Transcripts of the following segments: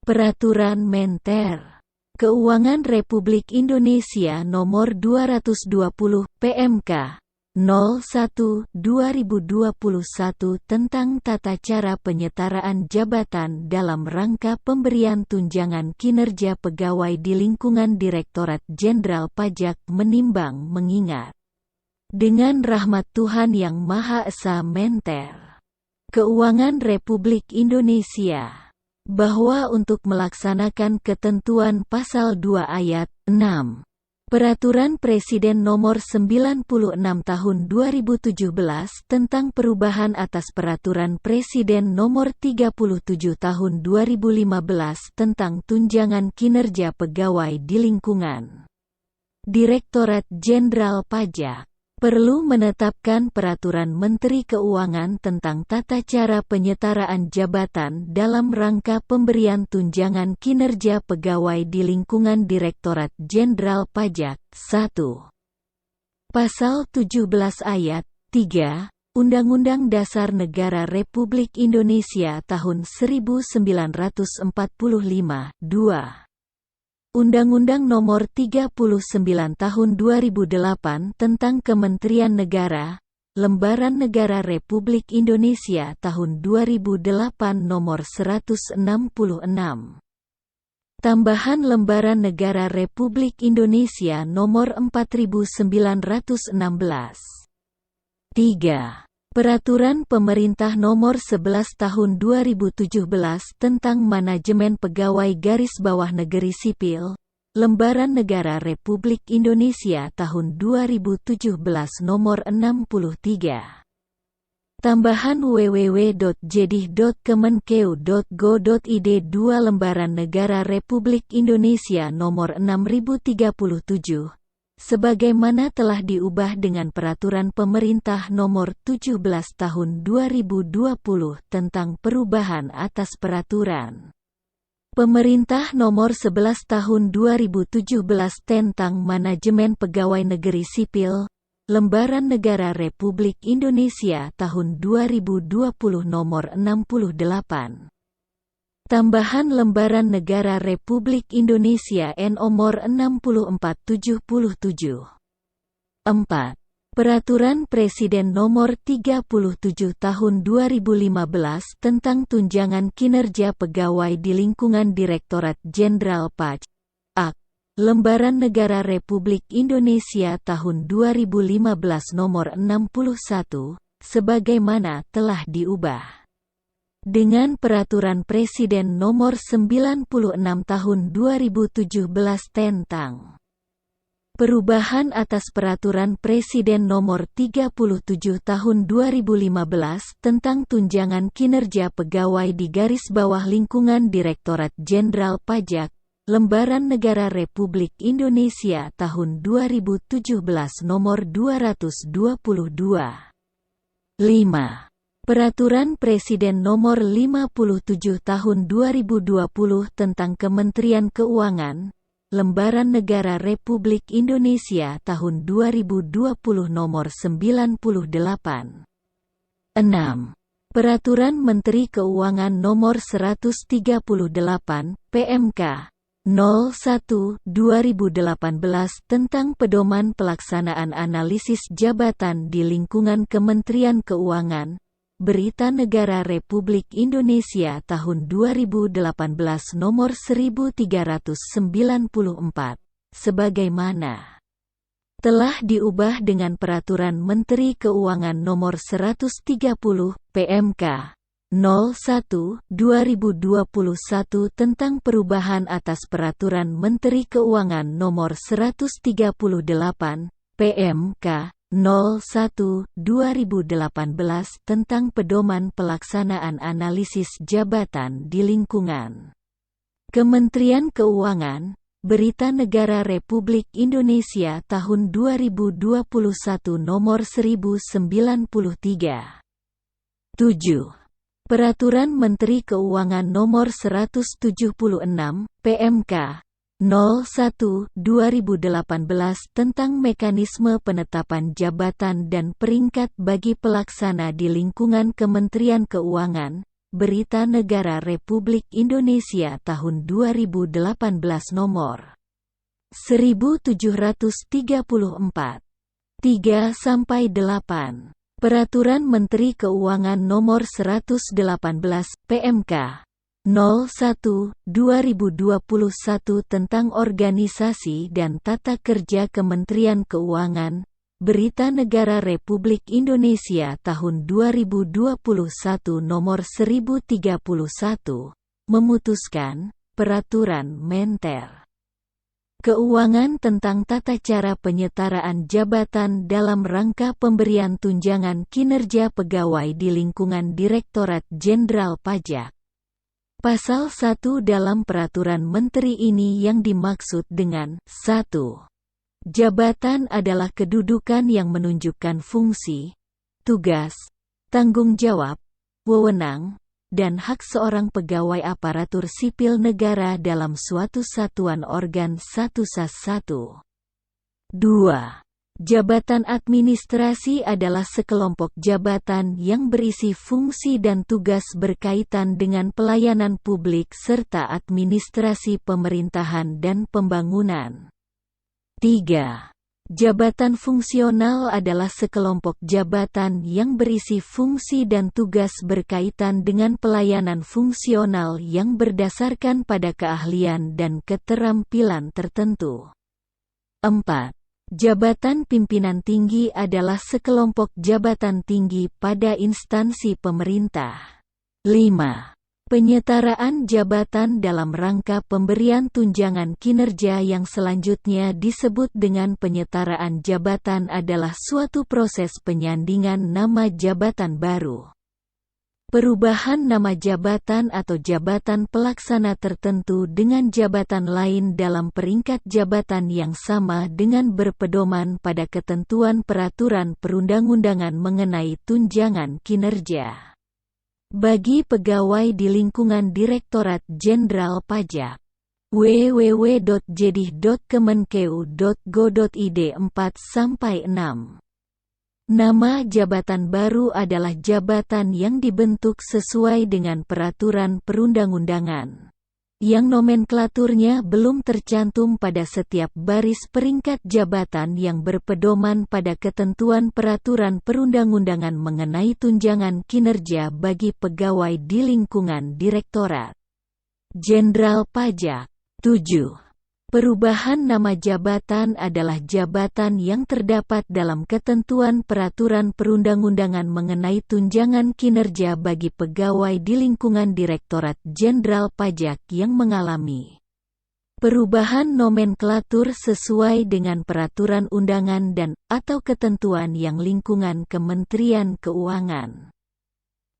Peraturan Menteri Keuangan Republik Indonesia Nomor 220 PMK 01/2021 tentang tata cara penyetaraan jabatan dalam rangka pemberian tunjangan kinerja pegawai di lingkungan Direktorat Jenderal Pajak menimbang mengingat dengan rahmat Tuhan Yang Maha Esa Menteri Keuangan Republik Indonesia bahwa untuk melaksanakan ketentuan Pasal 2 Ayat 6 Peraturan Presiden Nomor 96 Tahun 2017 tentang perubahan atas Peraturan Presiden Nomor 37 Tahun 2015 tentang tunjangan kinerja pegawai di lingkungan Direktorat Jenderal Pajak perlu menetapkan Peraturan Menteri Keuangan tentang tata cara penyetaraan jabatan dalam rangka pemberian tunjangan kinerja pegawai di lingkungan Direktorat Jenderal Pajak. 1. Pasal 17 Ayat 3 Undang-Undang Dasar Negara Republik Indonesia tahun 1945. 2. Undang-Undang Nomor 39 Tahun 2008 tentang Kementerian Negara, Lembaran Negara Republik Indonesia tahun 2008 Nomor 166. Tambahan Lembaran Negara Republik Indonesia Nomor 4916. 3. Peraturan Pemerintah Nomor 11 Tahun 2017 tentang Manajemen Pegawai Negeri Sipil, Lembaran Negara Republik Indonesia tahun 2017 Nomor 63. Tambahan www.jedih.kemenkeu.go.id 2 Lembaran Negara Republik Indonesia Nomor 6037. Sebagaimana telah diubah dengan Peraturan Pemerintah Nomor 17 Tahun 2020 tentang perubahan atas Peraturan Pemerintah Nomor 11 Tahun 2017 tentang Manajemen Pegawai Negeri Sipil, Lembaran Negara Republik Indonesia tahun 2020 Nomor 68. Tambahan Lembaran Negara Republik Indonesia Nomor 6477. 4. Peraturan Presiden Nomor 37 Tahun 2015 tentang tunjangan kinerja pegawai di lingkungan Direktorat Jenderal Pajak, Lembaran Negara Republik Indonesia tahun 2015 Nomor 61, sebagaimana telah diubah dengan Peraturan Presiden Nomor 96 Tahun 2017 tentang perubahan atas Peraturan Presiden Nomor 37 Tahun 2015 tentang tunjangan kinerja pegawai di garis bawah lingkungan Direktorat Jenderal Pajak, Lembaran Negara Republik Indonesia tahun 2017 Nomor 222. 5. Peraturan Presiden Nomor 57 Tahun 2020 tentang Kementerian Keuangan, Lembaran Negara Republik Indonesia tahun 2020 Nomor 98. 6. Peraturan Menteri Keuangan Nomor 138 PMK 01/2018 tentang pedoman pelaksanaan analisis jabatan di lingkungan Kementerian Keuangan, Berita Negara Republik Indonesia tahun 2018 Nomor 1394, sebagaimana telah diubah dengan Peraturan Menteri Keuangan Nomor 130 PMK 01/2021 tentang perubahan atas Peraturan Menteri Keuangan Nomor 138 PMK 01/2018 tentang pedoman pelaksanaan analisis jabatan di lingkungan Kementerian Keuangan, Berita Negara Republik Indonesia tahun 2021 Nomor 1093. 7. Peraturan Menteri Keuangan Nomor 176 PMK 01/2018 tentang mekanisme penetapan jabatan dan peringkat bagi pelaksana di lingkungan Kementerian Keuangan, Berita Negara Republik Indonesia tahun 2018 nomor 1734. 3-8. Peraturan Menteri Keuangan Nomor 118 PMK 01/2021 tentang organisasi dan tata kerja Kementerian Keuangan. Berita Negara Republik Indonesia tahun 2021 nomor 1031 memutuskan Peraturan Menter Keuangan tentang tata cara penyetaraan jabatan dalam rangka pemberian tunjangan kinerja pegawai di lingkungan Direktorat Jenderal Pajak. Pasal 1 dalam Peraturan Menteri ini yang dimaksud dengan 1. Jabatan adalah kedudukan yang menunjukkan fungsi, tugas, tanggung jawab, wewenang, dan hak seorang pegawai aparatur sipil negara dalam suatu satuan organ 1 2. Jabatan administrasi adalah sekelompok jabatan yang berisi fungsi dan tugas berkaitan dengan pelayanan publik serta administrasi pemerintahan dan pembangunan. 3. Jabatan fungsional adalah sekelompok jabatan yang berisi fungsi dan tugas berkaitan dengan pelayanan fungsional yang berdasarkan pada keahlian dan keterampilan tertentu. 4. Jabatan pimpinan tinggi adalah sekelompok jabatan tinggi pada instansi pemerintah. 5. Penyetaraan jabatan dalam rangka pemberian tunjangan kinerja yang selanjutnya disebut dengan penyetaraan jabatan adalah suatu proses penyandingan nama jabatan baru. Perubahan nama jabatan atau jabatan pelaksana tertentu dengan jabatan lain dalam peringkat jabatan yang sama dengan berpedoman pada ketentuan peraturan perundang-undangan mengenai tunjangan kinerja. Bagi pegawai di lingkungan Direktorat Jenderal Pajak. www.jedih.kemenkeu.go.id 4-6. Nama jabatan baru adalah jabatan yang dibentuk sesuai dengan peraturan perundang-undangan, yang nomenklaturnya belum tercantum pada setiap baris peringkat jabatan yang berpedoman pada ketentuan peraturan perundang-undangan mengenai tunjangan kinerja bagi pegawai di lingkungan Direktorat Jenderal Pajak. 7. Perubahan nama jabatan adalah jabatan yang terdapat dalam ketentuan peraturan perundang-undangan mengenai tunjangan kinerja bagi pegawai di lingkungan Direktorat Jenderal Pajak yang mengalami perubahan nomenklatur sesuai dengan peraturan undangan dan/atau ketentuan yang lingkungan Kementerian Keuangan.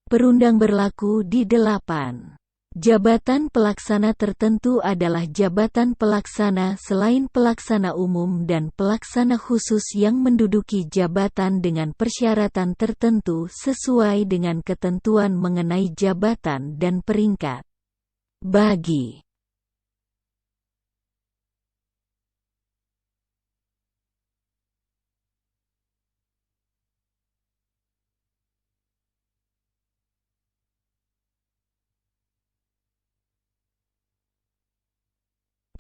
Perundang berlaku di 8. Jabatan pelaksana tertentu adalah jabatan pelaksana selain pelaksana umum dan pelaksana khusus yang menduduki jabatan dengan persyaratan tertentu sesuai dengan ketentuan mengenai jabatan dan peringkat. Bagi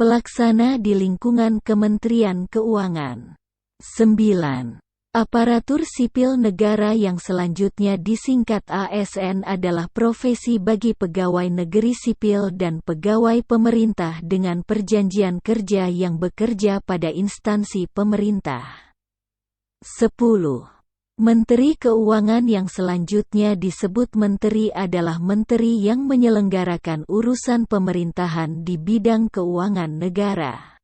pelaksana di lingkungan Kementerian Keuangan. 9. Aparatur sipil negara yang selanjutnya disingkat ASN adalah profesi bagi pegawai negeri sipil dan pegawai pemerintah dengan perjanjian kerja yang bekerja pada instansi pemerintah. 10. Menteri Keuangan yang selanjutnya disebut menteri adalah menteri yang menyelenggarakan urusan pemerintahan di bidang keuangan negara.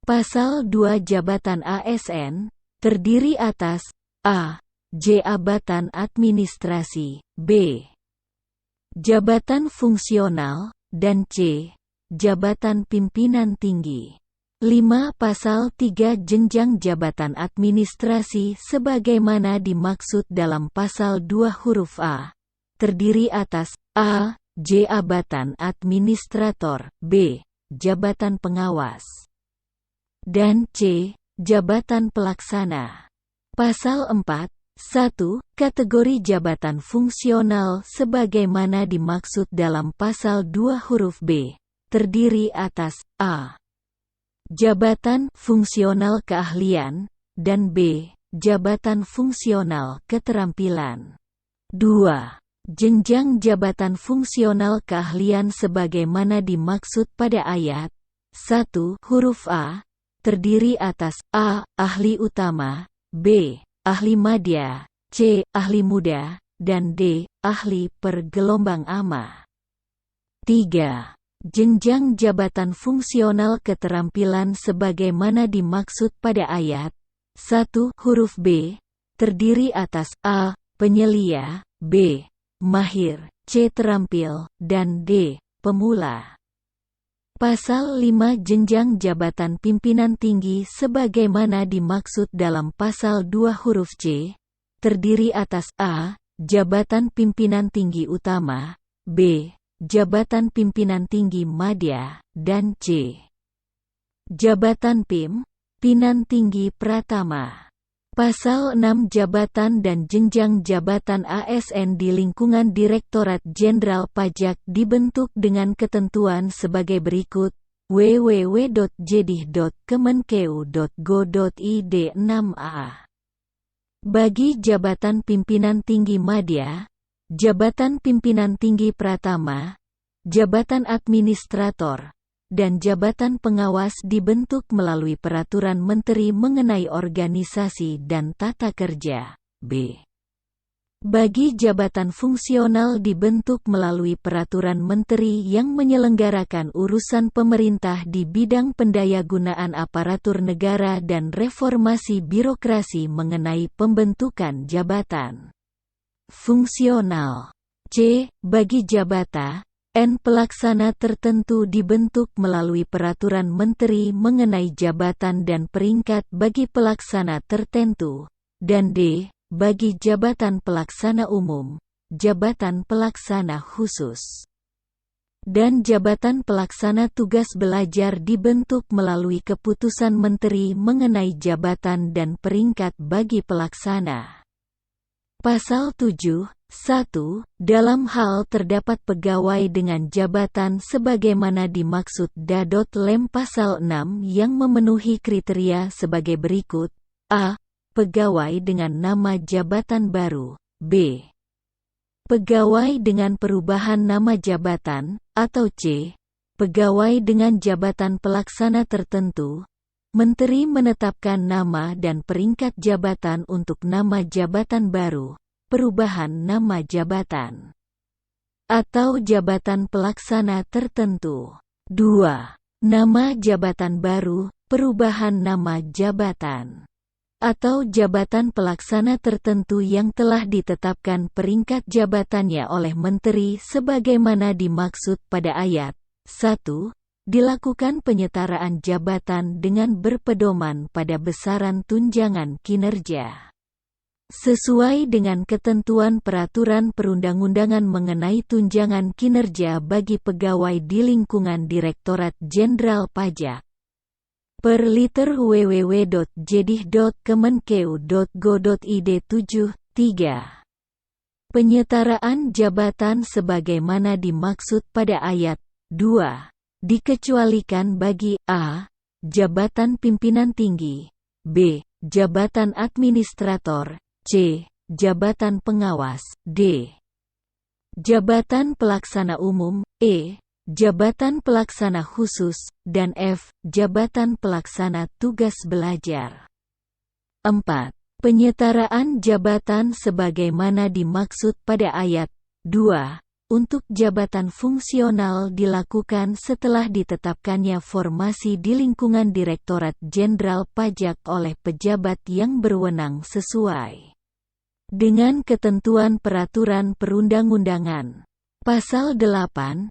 Pasal 2 Jabatan ASN terdiri atas A. Jabatan administrasi, B. Jabatan fungsional, dan C. Jabatan pimpinan tinggi. 5. Pasal 3 Jenjang jabatan administrasi sebagaimana dimaksud dalam Pasal 2 huruf A. Terdiri atas A. Jabatan administrator, B. Jabatan pengawas, dan C. Jabatan pelaksana. Pasal 4 1. Kategori jabatan fungsional sebagaimana dimaksud dalam pasal 2 huruf B, terdiri atas A. Jabatan fungsional keahlian, dan B. Jabatan fungsional keterampilan. 2. Jenjang jabatan fungsional keahlian sebagaimana dimaksud pada ayat 1 huruf A, terdiri atas A. Ahli utama, B. Ahli madya, C. Ahli muda, dan D. Ahli pergelombang ama. 3. Jenjang jabatan fungsional keterampilan sebagaimana dimaksud pada ayat 1 huruf B, terdiri atas A. Penyelia, B. Mahir, C. Terampil, dan D. Pemula. Pasal 5 jenjang jabatan pimpinan tinggi sebagaimana dimaksud dalam pasal 2 huruf C, terdiri atas A. Jabatan pimpinan tinggi utama, B. Jabatan pimpinan tinggi madya, dan C. Jabatan pimpinan tinggi pratama. Pasal 6 jabatan dan jenjang jabatan ASN di lingkungan Direktorat Jenderal Pajak dibentuk dengan ketentuan sebagai berikut. www.jedih.kemenkeu.go.id 6a. Bagi jabatan pimpinan tinggi madya, jabatan pimpinan tinggi pratama, jabatan administrator, dan jabatan pengawas dibentuk melalui Peraturan Menteri mengenai organisasi dan tata kerja. B. Bagi jabatan fungsional dibentuk melalui Peraturan Menteri yang menyelenggarakan urusan pemerintah di bidang pendayagunaan aparatur negara dan reformasi birokrasi mengenai pembentukan jabatan fungsional. C. Bagi jabatan pelaksana tertentu dibentuk melalui Peraturan Menteri mengenai jabatan dan peringkat bagi pelaksana tertentu, dan D. Bagi jabatan pelaksana umum, jabatan pelaksana khusus, dan jabatan pelaksana tugas belajar dibentuk melalui Keputusan Menteri mengenai jabatan dan peringkat bagi pelaksana. Pasal 7. 1. Dalam hal terdapat pegawai dengan jabatan sebagaimana dimaksud Lem Pasal 6 yang memenuhi kriteria sebagai berikut. A. Pegawai dengan nama jabatan baru, B. Pegawai dengan perubahan nama jabatan, atau C. Pegawai dengan jabatan pelaksana tertentu. Menteri menetapkan nama dan peringkat jabatan untuk nama jabatan baru, perubahan nama jabatan, atau jabatan pelaksana tertentu. 2. Nama jabatan baru, perubahan nama jabatan, atau jabatan pelaksana tertentu yang telah ditetapkan peringkat jabatannya oleh Menteri sebagaimana dimaksud pada ayat 1, dilakukan penyetaraan jabatan dengan berpedoman pada besaran tunjangan kinerja sesuai dengan ketentuan peraturan perundang-undangan mengenai tunjangan kinerja bagi pegawai di lingkungan Direktorat Jenderal Pajak. Per liter www.jedih.kemenkeu.go.id 7.3. Penyetaraan jabatan sebagaimana dimaksud pada ayat 2, dikecualikan bagi A. Jabatan pimpinan tinggi, B. Jabatan administrator, C. Jabatan pengawas, D. Jabatan pelaksana umum, E. Jabatan pelaksana khusus, dan F. Jabatan pelaksana tugas belajar. 4. Penyetaraan jabatan sebagaimana dimaksud pada ayat 2 untuk jabatan fungsional dilakukan setelah ditetapkannya formasi di lingkungan Direktorat Jenderal Pajak oleh pejabat yang berwenang sesuai dengan ketentuan peraturan perundang-undangan. Pasal 8. 1.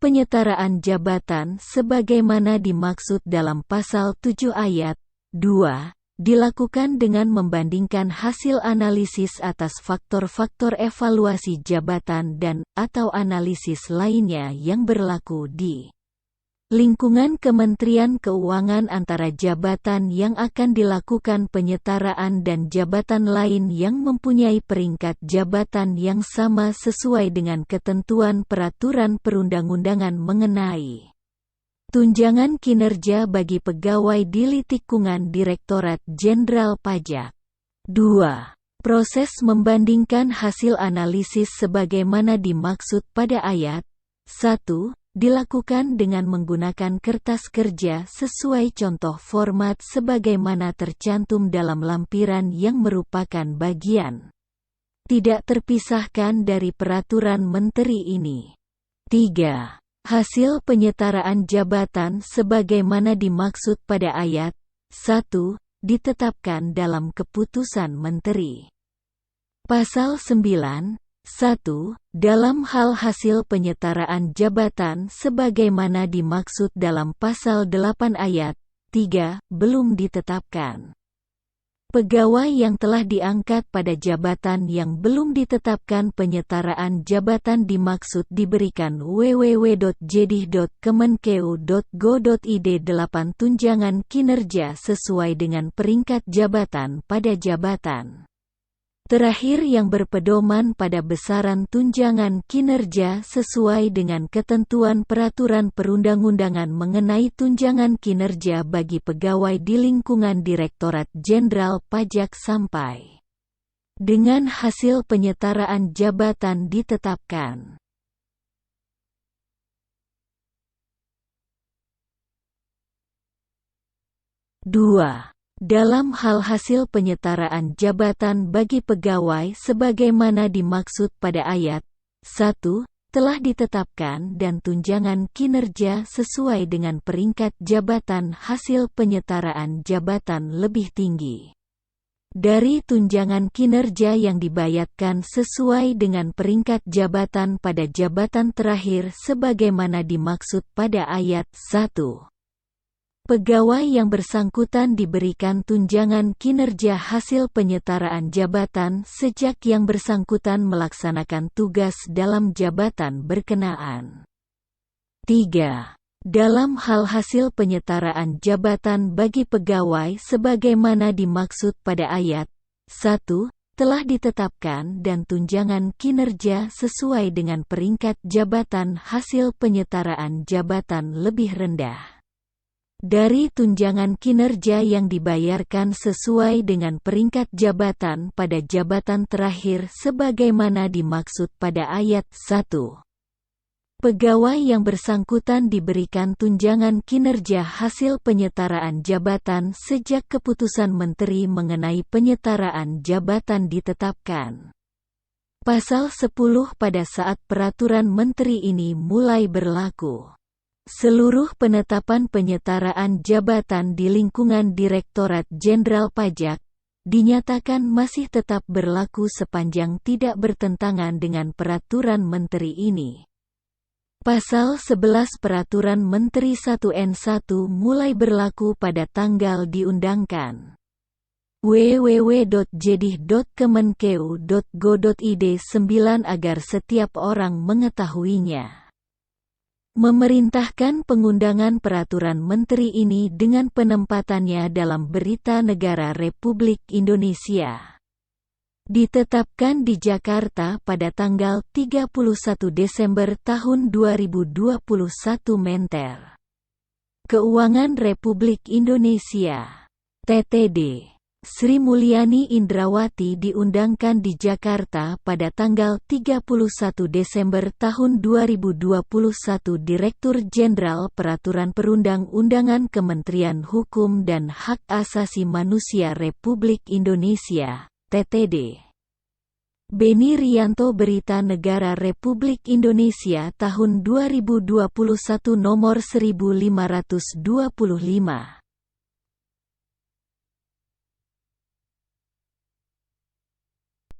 Penyetaraan jabatan sebagaimana dimaksud dalam Pasal 7 ayat 2 dilakukan dengan membandingkan hasil analisis atas faktor-faktor evaluasi jabatan dan atau analisis lainnya yang berlaku di lingkungan Kementerian Keuangan antara jabatan yang akan dilakukan penyetaraan dan jabatan lain yang mempunyai peringkat jabatan yang sama sesuai dengan ketentuan peraturan perundang-undangan mengenai tunjangan kinerja bagi pegawai di lingkungan Direktorat Jenderal Pajak. 2. Proses membandingkan hasil analisis sebagaimana dimaksud pada ayat 1 dilakukan dengan menggunakan kertas kerja sesuai contoh format sebagaimana tercantum dalam lampiran yang merupakan bagian tidak terpisahkan dari peraturan menteri ini. 3. Hasil penyetaraan jabatan sebagaimana dimaksud pada ayat 1 ditetapkan dalam keputusan menteri. Pasal 9 1. Dalam hal hasil penyetaraan jabatan sebagaimana dimaksud dalam pasal 8 ayat 3 belum ditetapkan. Pegawai yang telah diangkat pada jabatan yang belum ditetapkan penyetaraan jabatan dimaksud diberikan www.jedih.kemenkeu.go.id 8 tunjangan kinerja sesuai dengan peringkat jabatan pada jabatan terakhir yang berpedoman pada besaran tunjangan kinerja sesuai dengan ketentuan peraturan perundang-undangan mengenai tunjangan kinerja bagi pegawai di lingkungan Direktorat Jenderal Pajak sampai dengan hasil penyetaraan jabatan ditetapkan. Dua. Dalam hal hasil penyetaraan jabatan bagi pegawai sebagaimana dimaksud pada ayat 1 telah ditetapkan dan tunjangan kinerja sesuai dengan peringkat jabatan hasil penyetaraan jabatan lebih tinggi dari tunjangan kinerja yang dibayarkan sesuai dengan peringkat jabatan pada jabatan terakhir sebagaimana dimaksud pada ayat 1. Pegawai yang bersangkutan diberikan tunjangan kinerja hasil penyetaraan jabatan sejak yang bersangkutan melaksanakan tugas dalam jabatan berkenaan. 3. Dalam hal hasil penyetaraan jabatan bagi pegawai sebagaimana dimaksud pada ayat 1 telah ditetapkan dan tunjangan kinerja sesuai dengan peringkat jabatan hasil penyetaraan jabatan lebih rendah dari tunjangan kinerja yang dibayarkan sesuai dengan peringkat jabatan pada jabatan terakhir sebagaimana dimaksud pada ayat 1. Pegawai yang bersangkutan diberikan tunjangan kinerja hasil penyetaraan jabatan sejak keputusan menteri mengenai penyetaraan jabatan ditetapkan. Pasal 10 pada saat peraturan menteri ini mulai berlaku. Seluruh penetapan penyetaraan jabatan di lingkungan Direktorat Jenderal Pajak dinyatakan masih tetap berlaku sepanjang tidak bertentangan dengan peraturan menteri ini. Pasal 11 Peraturan Menteri 1N1 mulai berlaku pada tanggal diundangkan. www.jedih.kemenkeu.go.id 9 agar setiap orang mengetahuinya. Memerintahkan pengundangan peraturan menteri ini dengan penempatannya dalam Berita Negara Republik Indonesia. Ditetapkan di Jakarta pada tanggal 31 Desember tahun 2021 Menter. Keuangan Republik Indonesia. TTD. Sri Mulyani Indrawati diundangkan di Jakarta pada tanggal 31 Desember tahun 2021 Direktur Jenderal Peraturan Perundang-undangan Kementerian Hukum dan Hak Asasi Manusia Republik Indonesia, TTD. Beni Rianto Berita Negara Republik Indonesia tahun 2021 nomor 1525.